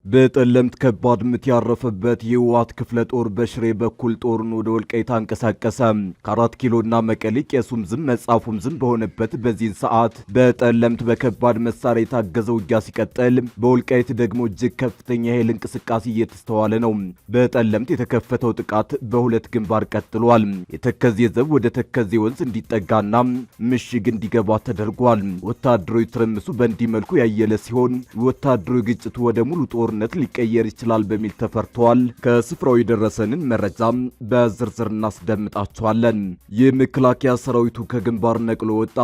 በጠለምት ከባድ ምት ያረፈበት የህወሓት ክፍለ ጦር በሽሬ በኩል ጦሩን ወደ ወልቃይት አንቀሳቀሰ። ከ4 ኪሎና መቀሌ ቄሱም ዝም መጻፉም ዝም በሆነበት በዚህ ሰዓት በጠለምት በከባድ መሳሪያ የታገዘ ውጊያ ሲቀጥል፣ በወልቃይት ደግሞ እጅግ ከፍተኛ የኃይል እንቅስቃሴ እየተስተዋለ ነው። በጠለምት የተከፈተው ጥቃት በሁለት ግንባር ቀጥሏል። የተከዜ ዘብ ወደ ተከዜ ወንዝ እንዲጠጋና ምሽግ እንዲገባ ተደርጓል። ወታደራዊ ትርምሱ በእንዲህ መልኩ ያየለ ሲሆን ወታደራዊ ግጭቱ ወደ ሙሉ ጦርነት ሊቀየር ይችላል በሚል ተፈርቷል። ከስፍራው የደረሰንን መረጃ በዝርዝር እናስደምጣቸዋለን። የመከላከያ ሰራዊቱ ከግንባር ነቅሎ ወጣ።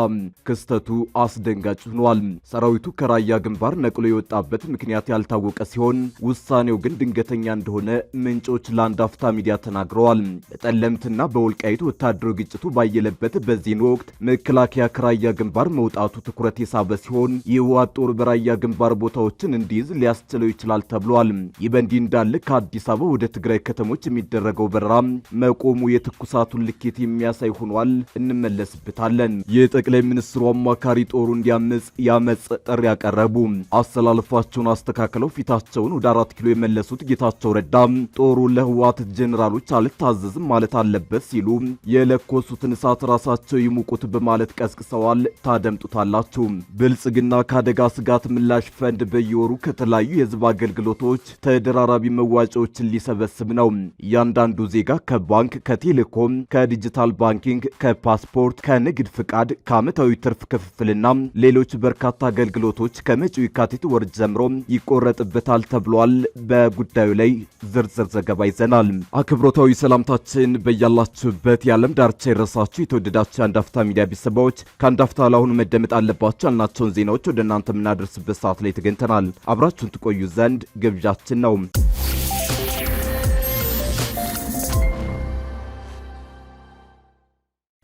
ክስተቱ አስደንጋጭ ሆኗል። ሰራዊቱ ከራያ ግንባር ነቅሎ የወጣበት ምክንያት ያልታወቀ ሲሆን ውሳኔው ግን ድንገተኛ እንደሆነ ምንጮች ለአንድ አፍታ ሚዲያ ተናግረዋል። በጠለምትና በወልቃይት ወታደራዊ ግጭቱ ባየለበት በዚህን ወቅት መከላከያ ከራያ ግንባር መውጣቱ ትኩረት የሳበ ሲሆን የህወሓት ጦር በራያ ግንባር ቦታዎችን እንዲይዝ ሊያስችለው ይችላል ተብሏል። ይህ በእንዲህ እንዳለ ከአዲስ አበባ ወደ ትግራይ ከተሞች የሚደረገው በረራ መቆሙ የትኩሳቱን ልኬት የሚያሳይ ሆኗል። እንመለስበታለን። የጠቅላይ ሚኒስትሩ አማካሪ ጦሩ እንዲያመጽ ያመጽ ጥሪ ያቀረቡ፣ አሰላለፋቸውን አስተካክለው ፊታቸውን ወደ 4 ኪሎ የመለሱት ጌታቸው ረዳ ጦሩ ለህወሓት ጄኔራሎች አልታዘዝም ማለት አለበት ሲሉ የለኮሱትን እሳት ራሳቸው ይሙቁት በማለት ቀስቅሰዋል። ታደምጡታላችሁ። ብልጽግና ከአደጋ ስጋት ምላሽ ፈንድ በየወሩ ከተለያዩ የህዝብ አገልግሎቶች ተደራራቢ መዋጮዎችን ሊሰበስብ ነው። እያንዳንዱ ዜጋ ከባንክ፣ ከቴሌኮም፣ ከዲጂታል ባንኪንግ፣ ከፓስፖርት፣ ከንግድ ፍቃድ፣ ከዓመታዊ ትርፍ ክፍፍልና ሌሎች በርካታ አገልግሎቶች ከመጪው የካቲት ወር ጀምሮ ይቆረጥበታል ተብሏል። በጉዳዩ ላይ ዝርዝር ዘገባ ይዘናል። አክብሮታዊ ሰላምታችን በያላችሁበት የዓለም ዳርቻ የረሳችሁ የተወደዳችሁ የአንድ አፍታ ሚዲያ ቤተሰቦች ከአንድ አፍታ ለአሁኑ መደመጥ አለባቸው ያልናቸውን ዜናዎች ወደ እናንተ የምናደርስበት ሰዓት ላይ ተገኝተናል። አብራችሁን ትቆዩ ዘንድ ግብዣችን ነው።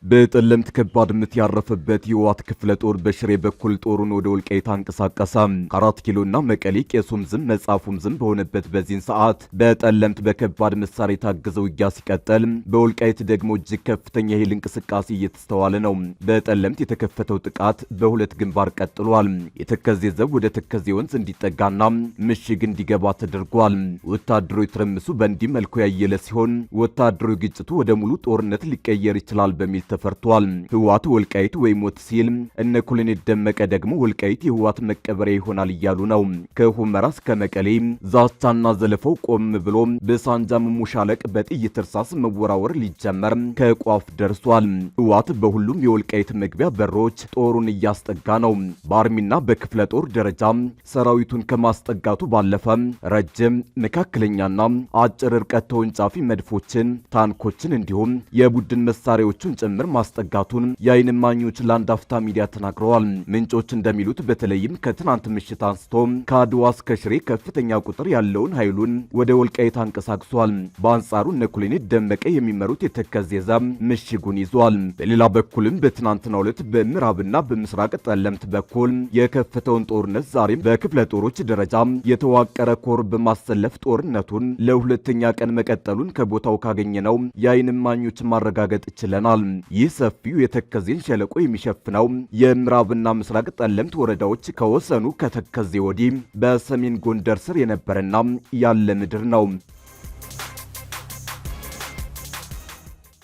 በጠለምት ከባድ ምት ያረፈበት የህወሓት ክፍለ ጦር በሽሬ በኩል ጦሩን ወደ ወልቃይት አንቀሳቀሰ። ከ4 ኪሎና መቀሌ ቄሱም ዝም መጻፉም ዝም በሆነበት በዚህን ሰዓት በጠለምት በከባድ መሳሪያ የታገዘ ውጊያ ሲቀጥል፣ በወልቃይት ደግሞ እጅግ ከፍተኛ የኃይል እንቅስቃሴ እየተስተዋለ ነው። በጠለምት የተከፈተው ጥቃት በሁለት ግንባር ቀጥሏል። የተከዜ ዘብ ወደ ተከዜ ወንዝ እንዲጠጋና ምሽግ እንዲገባ ተደርጓል። ወታደራዊ ትርምሱ በእንዲህ መልኩ ያየለ ሲሆን ወታደራዊ ግጭቱ ወደ ሙሉ ጦርነት ሊቀየር ይችላል በሚል ተፈርቷል። ህወሓት ወልቃይት ወይ ሞት ሲል፣ እነ ኮሎኔል ደመቀ ደግሞ ወልቃይት የህወሓት መቀበሪያ ይሆናል እያሉ ነው። ከሁመራ እስከ መቀሌ ዛቻና ዘለፈው ቆም ብሎ በሳንጃ ሙሻለቅ በጥይት እርሳስ መወራወር ሊጀመር ከቋፍ ደርሷል። ህወሓት በሁሉም የወልቃይት መግቢያ በሮች ጦሩን እያስጠጋ ነው። በአርሚና በክፍለ ጦር ደረጃ ሰራዊቱን ከማስጠጋቱ ባለፈ ረጅም፣ መካከለኛና አጭር ርቀት ተወንጫፊ መድፎችን፣ ታንኮችን እንዲሁም የቡድን መሳሪያዎችን ጭምር ማስጠጋቱን የዓይን እማኞች ለአንድ አፍታ ሚዲያ ተናግረዋል። ምንጮች እንደሚሉት በተለይም ከትናንት ምሽት አንስቶ ከአድዋ እስከ ሽሬ ከፍተኛ ቁጥር ያለውን ኃይሉን ወደ ወልቃይት አንቀሳቅሷል። በአንጻሩ እነ ኮሎኔል ደመቀ የሚመሩት የተከዜ ዘብ ምሽጉን ይዟል። በሌላ በኩልም በትናንትናው ዕለት በምዕራብና በምስራቅ ጠለምት በኩል የከፈተውን ጦርነት ዛሬም በክፍለ ጦሮች ደረጃ የተዋቀረ ኮር በማሰለፍ ጦርነቱን ለሁለተኛ ቀን መቀጠሉን ከቦታው ካገኘነው የዓይን እማኞች ማረጋገጥ ችለናል። ይህ ሰፊው የተከዜን ሸለቆ የሚሸፍነው የምዕራብና ምስራቅ ጠለምት ወረዳዎች ከወሰኑ ከተከዜ ወዲህ በሰሜን ጎንደር ስር የነበረና ያለ ምድር ነው።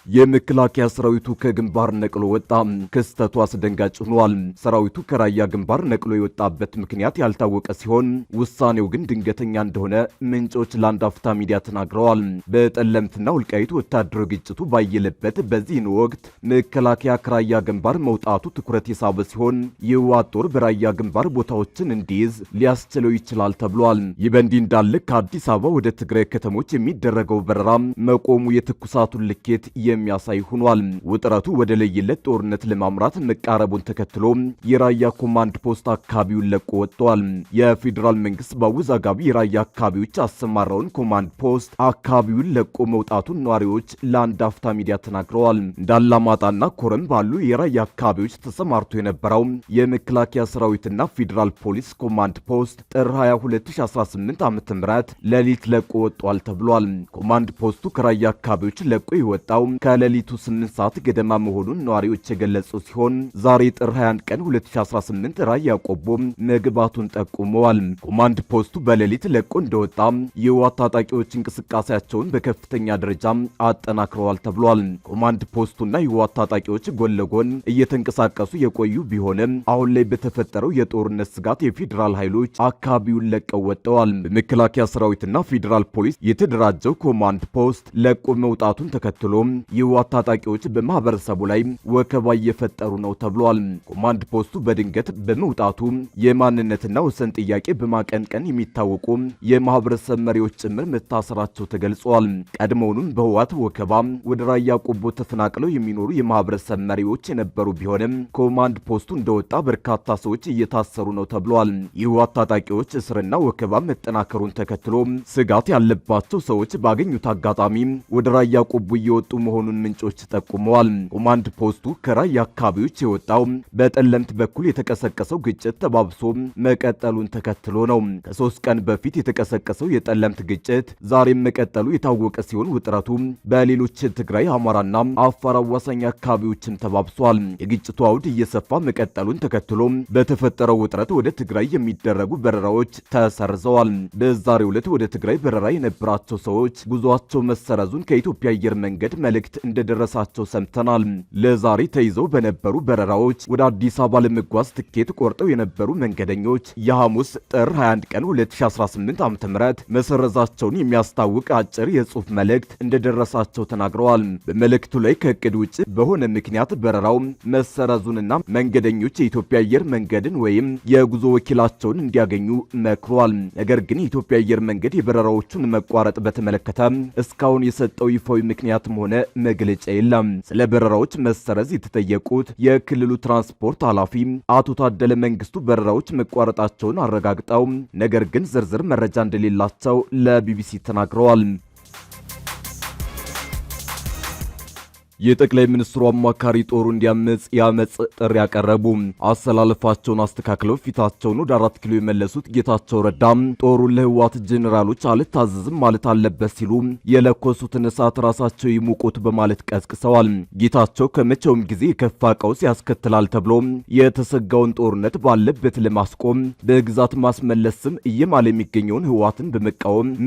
የመከላከያ ሰራዊቱ ከግንባር ነቅሎ ወጣ። ክስተቱ አስደንጋጭ ሆኗል። ሰራዊቱ ከራያ ግንባር ነቅሎ የወጣበት ምክንያት ያልታወቀ ሲሆን ውሳኔው ግን ድንገተኛ እንደሆነ ምንጮች ለአንድ አፍታ ሚዲያ ተናግረዋል። በጠለምትና ወልቃይት ወታደራዊ ግጭቱ ባየለበት በዚህን ወቅት መከላከያ ከራያ ግንባር መውጣቱ ትኩረት የሳበ ሲሆን የህወሓት ጦር በራያ ግንባር ቦታዎችን እንዲይዝ ሊያስችለው ይችላል ተብሏል። ይህ በእንዲህ እንዳለ ከአዲስ አበባ ወደ ትግራይ ከተሞች የሚደረገው በረራ መቆሙ የትኩሳቱን ልኬት የሚያሳይ ሆኗል። ውጥረቱ ወደ ለየለት ጦርነት ለማምራት መቃረቡን ተከትሎ የራያ ኮማንድ ፖስት አካባቢውን ለቆ ወጥቷል። የፌዴራል መንግስት በአወዛጋቢ የራያ አካባቢዎች አሰማራውን ኮማንድ ፖስት አካባቢውን ለቆ መውጣቱን ነዋሪዎች ለአንድ አፍታ ሚዲያ ተናግረዋል። እንዳላማጣና ኮረም ባሉ የራያ አካባቢዎች ተሰማርቶ የነበረው የመከላከያ ሰራዊትና ፌዴራል ፖሊስ ኮማንድ ፖስት ጥር 22 2018 ዓ.ም ሌሊት ለቆ ወጥቷል ተብሏል። ኮማንድ ፖስቱ ከራያ አካባቢዎች ለቆ የወጣው ከሌሊቱ 8 ሰዓት ገደማ መሆኑን ነዋሪዎች የገለጹ ሲሆን ዛሬ ጥር 21 ቀን 2018 ራያ ቆቦ መግባቱን ጠቁመዋል። ኮማንድ ፖስቱ በሌሊት ለቆ እንደወጣ የህወሓት ታጣቂዎች እንቅስቃሴያቸውን በከፍተኛ ደረጃ አጠናክረዋል ተብሏል። ኮማንድ ፖስቱና የህወሓት ታጣቂዎች ጎን ለጎን እየተንቀሳቀሱ የቆዩ ቢሆንም አሁን ላይ በተፈጠረው የጦርነት ስጋት የፌዴራል ኃይሎች አካባቢውን ለቀው ወጥተዋል። በመከላከያ ሰራዊትና ፌዴራል ፖሊስ የተደራጀው ኮማንድ ፖስት ለቆ መውጣቱን ተከትሎ የህወሓት ታጣቂዎች በማህበረሰቡ ላይ ወከባ እየፈጠሩ ነው ተብሏል። ኮማንድ ፖስቱ በድንገት በመውጣቱ የማንነትና ወሰን ጥያቄ በማቀንቀን የሚታወቁ የማህበረሰብ መሪዎች ጭምር መታሰራቸው ተገልጿል። ቀድሞውንም በህወሓት ወከባ ወደ ራያ ቆቦ ተፈናቅለው የሚኖሩ የማህበረሰብ መሪዎች የነበሩ ቢሆንም ኮማንድ ፖስቱ እንደወጣ በርካታ ሰዎች እየታሰሩ ነው ተብሏል። የህወሓት ታጣቂዎች እስርና ወከባ መጠናከሩን ተከትሎ ስጋት ያለባቸው ሰዎች ባገኙት አጋጣሚ ወደ ራያ ቆቦ እየወጡ መሆኑን ምንጮች ጠቁመዋል። ኮማንድ ፖስቱ ከራያ አካባቢዎች የወጣው በጠለምት በኩል የተቀሰቀሰው ግጭት ተባብሶ መቀጠሉን ተከትሎ ነው። ከ3 ቀን በፊት የተቀሰቀሰው የጠለምት ግጭት ዛሬም መቀጠሉ የታወቀ ሲሆን ውጥረቱ በሌሎች ትግራይ፣ አማራና አፋር አዋሳኝ አካባቢዎችም ተባብሷል። የግጭቱ አውድ እየሰፋ መቀጠሉን ተከትሎ በተፈጠረው ውጥረት ወደ ትግራይ የሚደረጉ በረራዎች ተሰርዘዋል። በዛሬው ዕለት ወደ ትግራይ በረራ የነበራቸው ሰዎች ጉዟቸው መሰረዙን ከኢትዮጵያ አየር መንገድ መልእክት እንደደረሳቸው ሰምተናል። ለዛሬ ተይዘው በነበሩ በረራዎች ወደ አዲስ አበባ ለመጓዝ ትኬት ቆርጠው የነበሩ መንገደኞች የሐሙስ ጥር 21 ቀን 2018 ዓ.ም መሰረዛቸውን የሚያስታውቅ አጭር የጽሑፍ መልእክት እንደደረሳቸው ተናግረዋል። በመልእክቱ ላይ ከእቅድ ውጭ በሆነ ምክንያት በረራው መሰረዙንና መንገደኞች የኢትዮጵያ አየር መንገድን ወይም የጉዞ ወኪላቸውን እንዲያገኙ መክሯል። ነገር ግን የኢትዮጵያ አየር መንገድ የበረራዎቹን መቋረጥ በተመለከተ እስካሁን የሰጠው ይፋዊ ምክንያትም ሆነ መግለጫ የለም። ስለ በረራዎች መሰረዝ የተጠየቁት የክልሉ ትራንስፖርት ኃላፊ አቶ ታደለ መንግስቱ በረራዎች መቋረጣቸውን አረጋግጠው ነገር ግን ዝርዝር መረጃ እንደሌላቸው ለቢቢሲ ተናግረዋል። የጠቅላይ ሚኒስትሩ አማካሪ ጦሩ እንዲያመጽ ያመጽ ጥሪ ያቀረቡ አሰላለፋቸውን አስተካክለው ፊታቸውን ወደ 4 ኪሎ የመለሱት ጌታቸው ረዳም ጦሩን ለህወሓት ጄኔራሎች አልታዘዝም ማለት አለበት ሲሉ የለኮሱትን እሳት ራሳቸው ይሙቁት በማለት ቀስቅሰዋል። ጌታቸው ከመቼውም ጊዜ የከፋ ቀውስ ያስከትላል ተብሎ የተሰጋውን ጦርነት ባለበት ለማስቆም በግዛት ማስመለስ ስም እየማለ የሚገኘውን ህወሓትን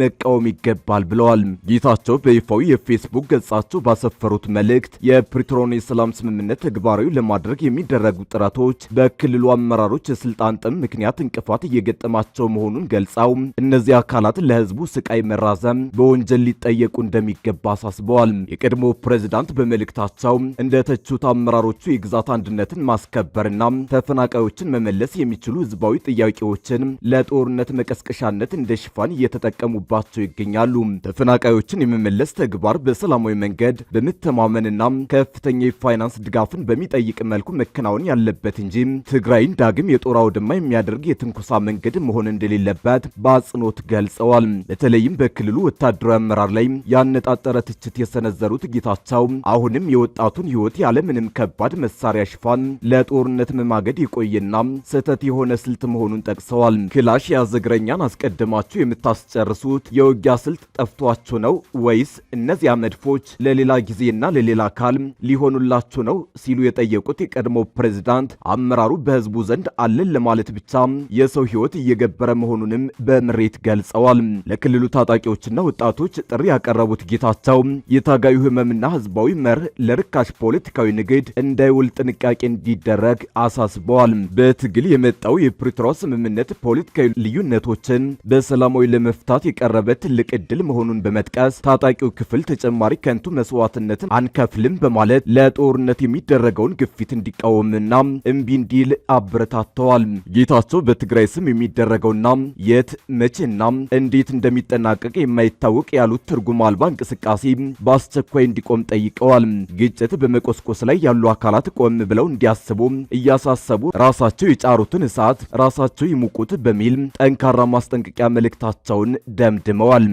መቃወም ይገባል ብለዋል። ጌታቸው በይፋዊ የፌስቡክ ገጻቸው ባሰፈሩት መልእክት የፕሪቶሪያን የሰላም ስምምነት ተግባራዊ ለማድረግ የሚደረጉ ጥረቶች በክልሉ አመራሮች የስልጣን ጥም ምክንያት እንቅፋት እየገጠማቸው መሆኑን ገልጸው እነዚህ አካላት ለህዝቡ ስቃይ መራዘም በወንጀል ሊጠየቁ እንደሚገባ አሳስበዋል። የቀድሞ ፕሬዝዳንት በመልእክታቸው እንደተቹት አመራሮቹ የግዛት አንድነትን ማስከበርና ተፈናቃዮችን መመለስ የሚችሉ ህዝባዊ ጥያቄዎችን ለጦርነት መቀስቀሻነት እንደ ሽፋን እየተጠቀሙባቸው ይገኛሉ። ተፈናቃዮችን የመመለስ ተግባር በሰላማዊ መንገድ በመተማመን ከፍተኛ የፋይናንስ ድጋፍን በሚጠይቅ መልኩ መከናወን ያለበት እንጂ ትግራይን ዳግም የጦር አውድማ የሚያደርግ የትንኩሳ መንገድ መሆን እንደሌለበት በአጽንኦት ገልጸዋል። በተለይም በክልሉ ወታደራዊ አመራር ላይ ያነጣጠረ ትችት የሰነዘሩት ጌታቸው አሁንም የወጣቱን ህይወት ያለምንም ከባድ መሳሪያ ሽፋን ለጦርነት መማገድ የቆየና ስህተት የሆነ ስልት መሆኑን ጠቅሰዋል። ክላሽ የያዘ እግረኛን አስቀድማችሁ የምታስጨርሱት የውጊያ ስልት ጠፍቷችሁ ነው ወይስ እነዚያ መድፎች ለሌላ ጊዜና ለሌላ አካል ሊሆኑላቸው ነው ሲሉ የጠየቁት የቀድሞ ፕሬዝዳንት አመራሩ በህዝቡ ዘንድ አለን ለማለት ብቻ የሰው ህይወት እየገበረ መሆኑንም በምሬት ገልጸዋል። ለክልሉ ታጣቂዎችና ወጣቶች ጥሪ ያቀረቡት ጌታቸው የታጋዩ ህመምና ህዝባዊ መርህ ለርካሽ ፖለቲካዊ ንግድ እንዳይውል ጥንቃቄ እንዲደረግ አሳስበዋል። በትግል የመጣው የፕሪቶሪያ ስምምነት ፖለቲካዊ ልዩነቶችን በሰላማዊ ለመፍታት የቀረበ ትልቅ ዕድል መሆኑን በመጥቀስ ታጣቂው ክፍል ተጨማሪ ከንቱ መስዋዕትነትን አንከፍልም በማለት ለጦርነት የሚደረገውን ግፊት እንዲቃወምና እምቢ እንዲል አበረታተዋል። ጌታቸው በትግራይ ስም የሚደረገውና የት መቼና እንዴት እንደሚጠናቀቅ የማይታወቅ ያሉት ትርጉም አልባ እንቅስቃሴ በአስቸኳይ እንዲቆም ጠይቀዋል። ግጭት በመቆስቆስ ላይ ያሉ አካላት ቆም ብለው እንዲያስቡ እያሳሰቡ ራሳቸው የጫሩትን እሳት ራሳቸው ይሙቁት በሚል ጠንካራ ማስጠንቀቂያ መልእክታቸውን ደምድመዋል።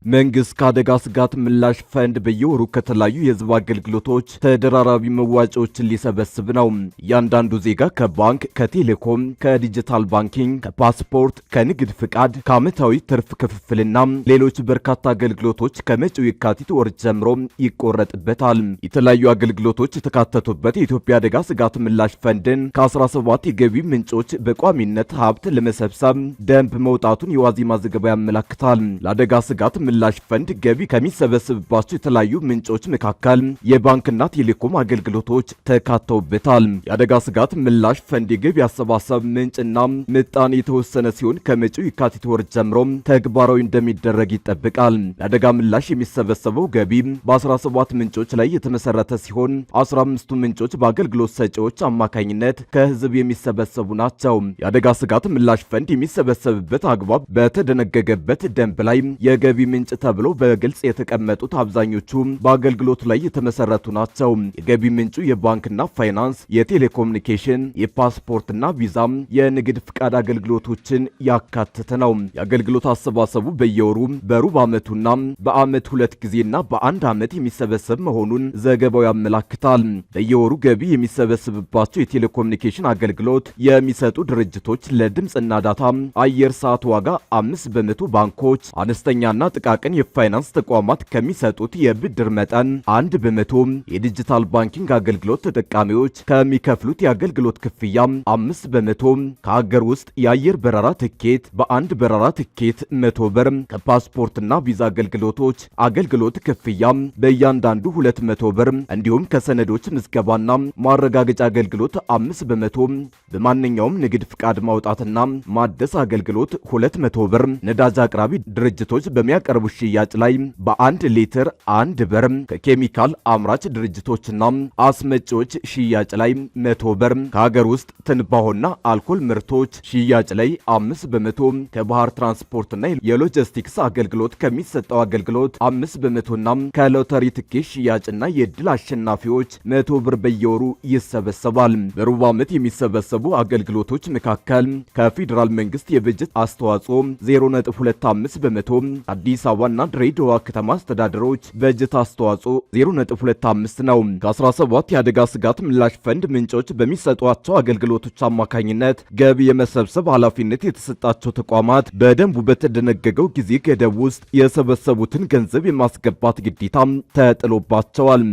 መንግስት ከአደጋ ስጋት ምላሽ ፈንድ በየወሩ ከተለያዩ የህዝብ አገልግሎቶች ተደራራቢ መዋጮዎችን ሊሰበስብ ነው። እያንዳንዱ ዜጋ ከባንክ፣ ከቴሌኮም፣ ከዲጂታል ባንኪንግ፣ ከፓስፖርት፣ ከንግድ ፍቃድ፣ ከዓመታዊ ትርፍ ክፍፍልና ሌሎች በርካታ አገልግሎቶች ከመጪው የካቲት ወር ጀምሮ ይቆረጥበታል። የተለያዩ አገልግሎቶች የተካተቱበት የኢትዮጵያ አደጋ ስጋት ምላሽ ፈንድን ከ17 የገቢ ምንጮች በቋሚነት ሀብት ለመሰብሰብ ደንብ መውጣቱን የዋዜማ ዘገባ ያመላክታል። ለአደጋ ስጋት ምላሽ ፈንድ ገቢ ከሚሰበስብባቸው የተለያዩ ምንጮች መካከል የባንክና ቴሌኮም አገልግሎቶች ተካተውበታል። የአደጋ ስጋት ምላሽ ፈንድ የገቢ አሰባሰብ ምንጭና ምጣኔ የተወሰነ ሲሆን ከመጪው የካቲት ወር ጀምሮ ተግባራዊ እንደሚደረግ ይጠበቃል። ለአደጋ ምላሽ የሚሰበሰበው ገቢ በ17 ምንጮች ላይ የተመሰረተ ሲሆን 15ቱ ምንጮች በአገልግሎት ሰጪዎች አማካኝነት ከህዝብ የሚሰበሰቡ ናቸው። የአደጋ ስጋት ምላሽ ፈንድ የሚሰበሰብበት አግባብ በተደነገገበት ደንብ ላይ የገቢ ምንጭ ተብለው በግልጽ የተቀመጡት አብዛኞቹ በአገልግሎት ላይ የተመሰረቱ ናቸው። የገቢ ምንጩ የባንክና ፋይናንስ፣ የቴሌኮሙኒኬሽን፣ የፓስፖርትና ቪዛ፣ የንግድ ፍቃድ አገልግሎቶችን ያካተተ ነው። የአገልግሎት አሰባሰቡ በየወሩ በሩብ ዓመቱና በዓመት 2 ጊዜና በአንድ ዓመት የሚሰበሰብ መሆኑን ዘገባው ያመላክታል። በየወሩ ገቢ የሚሰበስብባቸው የቴሌኮሙኒኬሽን አገልግሎት የሚሰጡ ድርጅቶች ለድምፅና ዳታ አየር ሰዓት ዋጋ 5% ባንኮች፣ አነስተኛና ጥቃቅን የፋይናንስ ተቋማት ከሚሰጡት የብድር መጠን 1%፣ የዲጂታል ባንኪንግ አገልግሎት ተጠቃሚዎች ከሚከፍሉት የአገልግሎት ክፍያ 5%፣ ከሀገር ውስጥ የአየር በረራ ትኬት በአንድ በረራ ትኬት 100 ብር፣ ከፓስፖርትና ቪዛ አገልግሎቶች አገልግሎት ክፍያ በእያንዳንዱ 200 ብር እንዲሁም ከሰነዶች ምዝገባና ማረጋገጫ አገልግሎት 5%፣ በማንኛውም ንግድ ፍቃድ ማውጣትና ማደስ አገልግሎት 200 ብር፣ ነዳጅ አቅራቢ ድርጅቶች በሚያቀርቡት ሽያጭ ላይ በ1 ሊትር 1 ብር፣ ከኬሚካል አምራች ድርጅቶችና አስመጪዎች ሽያጭ ላይ 100 ብር፣ ከሀገር ውስጥ ትንባሆና አልኮል ምርቶች ሽያጭ ላይ 5%፣ ከባህር ትራንስፖርትና የሎጂስቲክስ አገልግሎት ከሚሰጠው አገልግሎት 5%ና ከሎተሪ ትኬት ሽያጭና የዕድል አሸናፊዎች 100 ብር በየወሩ ይሰበሰባል። በሩብ ዓመት የሚሰበሰቡ አገልግሎቶች መካከል ከፌዴራል መንግስት የበጀት አስተዋጽኦ 0.25%፣ አዲስ አበባና ድሬዳዋ ከተማ አስተዳደሮች በጀት አስተዋጽኦ 0.25 ነው። ከ17 የአደጋ ስጋት ምላሽ ፈንድ ምንጮች በሚሰጧቸው አገልግሎቶች አማካኝነት ገቢ የመሰብሰብ ኃላፊነት የተሰጣቸው ተቋማት በደንቡ በተደነገገው ጊዜ ገደብ ውስጥ የሰበሰቡትን ገንዘብ የማስገባት ግዴታ ተጥሎባቸዋል።